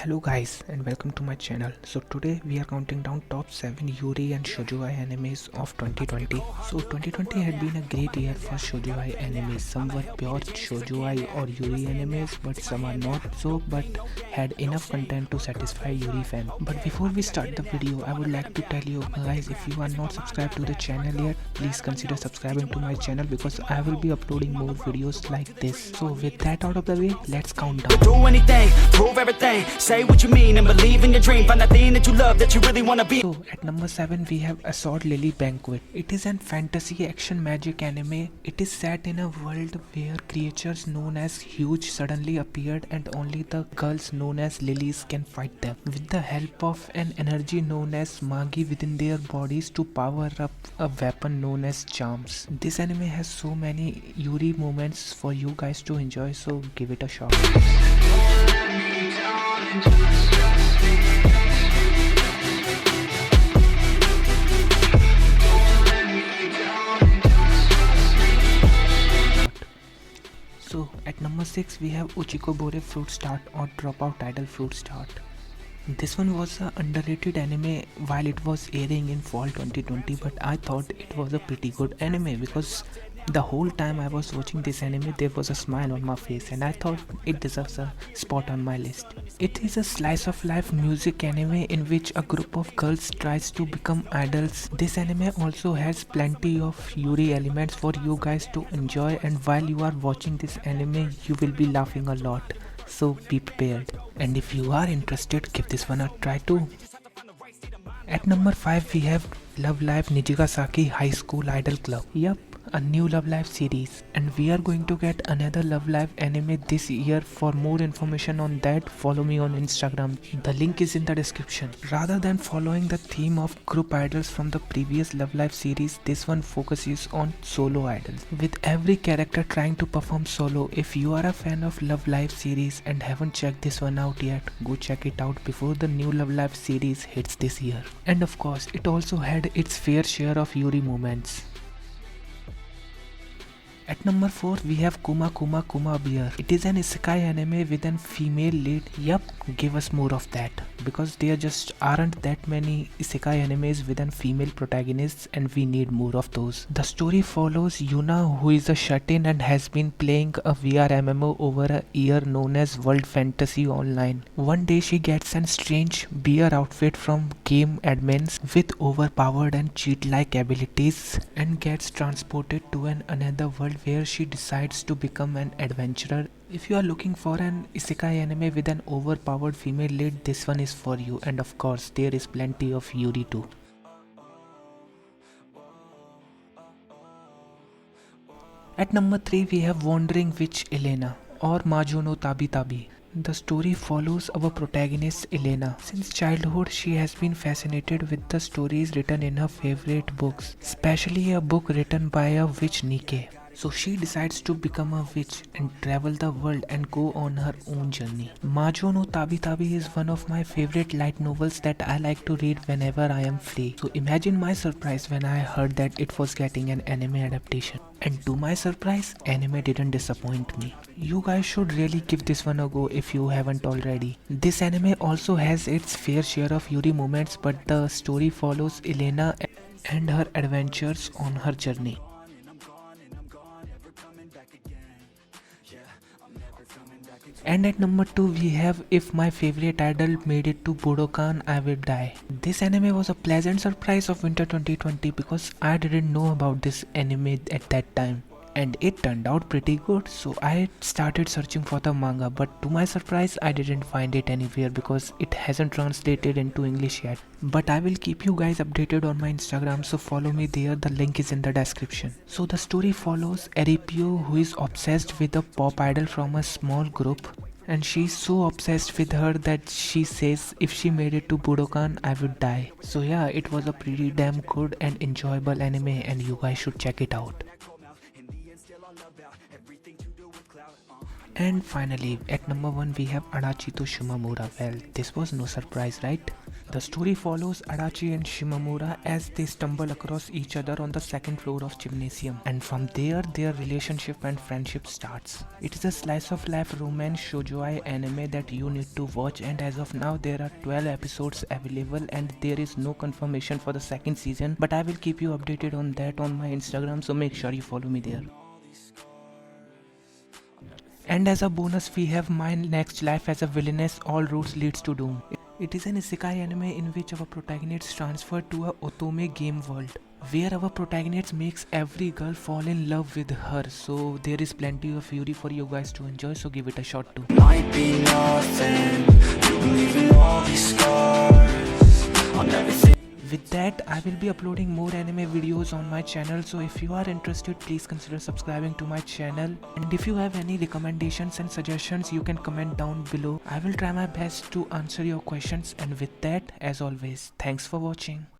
Hello guys and welcome to my channel. So today we are counting down top 7 Yuri and Shoujo animes of 2020. So 2020 had been a great year for Shoujo animes. Some were pure Shoujo or Yuri animes, but some are not so but had enough content to satisfy Yuri fans. But before we start the video, I would like to tell you guys, if you are not subscribed to the channel yet, please consider subscribing to my channel because I will be uploading more videos like this. So with that out of the way, let's count down. Do anything, prove everything, say what you mean and believe in your dream. Find that thing that you love, that you really want to be. So at number 7 we have Assault Lily Banquet. It is an fantasy action magic anime. It is set in a world where creatures known as Huge suddenly appeared and only the girls known as Lilies can fight them. With the help of an energy known as Magi within their bodies to power up a weapon known as Charms. This anime has so many Yuri moments for you guys to enjoy, so give it a shot. So at number 6 we have Uchikobore Fruit Start or Dropout Idol Fruit Start. This one was an underrated anime while it was airing in fall 2020, but I thought it was a pretty good anime because the whole time I was watching this anime there was a smile on my face and I thought it deserves a spot on my list. It is a slice of life music anime in which a group of girls tries to become idols. This anime also has plenty of Yuri elements for you guys to enjoy, and while you are watching this anime you will be laughing a lot. So be prepared. And if you are interested, give this one a try too. At number 5 we have Love Live Nijigasaki High School Idol Club. Yup, a new Love Live series, and we are going to get another Love Live anime this year. For more information on that, follow me on Instagram. The link is in the description. Rather than following the theme of group idols from the previous Love Live series, this one focuses on solo idols, with every character trying to perform solo. If you are a fan of Love Live series and haven't checked this one out yet, go check it out before the new Love Live series hits this year. And of course, it also had its fair share of Yuri moments. At number 4 we have Kuma Kuma Kuma Bear. It is an isekai anime with a female lead. Yup, give us more of that, because there just aren't that many isekai animes with a female protagonist and we need more of those. The story follows Yuna, who is a shut-in and has been playing a VR MMO over a year known as World Fantasy Online. One day she gets a strange bear outfit from game admins with overpowered and cheat-like abilities and gets transported to another world where she decides to become an adventurer. If you are looking for an isekai anime with an overpowered female lead, this one is for you, and of course there is plenty of Yuri too. At number 3 we have Wandering Witch Elena or Majo no Tabi Tabi. The story follows our protagonist Elena. Since childhood she has been fascinated with the stories written in her favorite books, especially a book written by a witch Nike. So she decides to become a witch and travel the world and go on her own journey. Majo no Tabi Tabi is one of my favorite light novels that I like to read whenever I am free. So imagine my surprise when I heard that it was getting an anime adaptation. And to my surprise, anime didn't disappoint me. You guys should really give this one a go if you haven't already. This anime also has its fair share of Yuri moments, but the story follows Elena and her adventures on her journey. And at number 2 we have If My Favorite Idol Made It to Budokan, I Will Die. This anime was a pleasant surprise of winter 2020 because I didn't know about this anime at that time. And it turned out pretty good, so I started searching for the manga, but to my surprise I didn't find it anywhere because it hasn't translated into English yet. But I will keep you guys updated on my Instagram, so follow me there, the link is in the description. So the story follows Eripio, who is obsessed with a pop idol from a small group, and she's so obsessed with her that she says if she made it to Budokan I would die. So yeah, it was a pretty damn good and enjoyable anime and you guys should check it out. And finally, at number 1 we have Adachi to Shimamura. Well, this was no surprise, right? The story follows Adachi and Shimamura as they stumble across each other on the second floor of gymnasium, and from there their relationship and friendship starts. It is a slice of life romance shoujoi anime that you need to watch, and as of now there are 12 episodes available and there is no confirmation for the second season, but I will keep you updated on that on my Instagram, so make sure you follow me there. And as a bonus, we have My Next Life as a Villainess, All Roads Leads to Doom. It is an isekai anime in which our protagonist transfer to a otome game world, where our protagonist makes every girl fall in love with her. So there is plenty of fury for you guys to enjoy, so give it a shot too. Might be nothing, you believe in all these scars, I'll never think. With that, I will be uploading more anime videos on my channel, so if you are interested, please consider subscribing to my channel. And if you have any recommendations and suggestions, you can comment down below. I will try my best to answer your questions, and with that, as always, thanks for watching.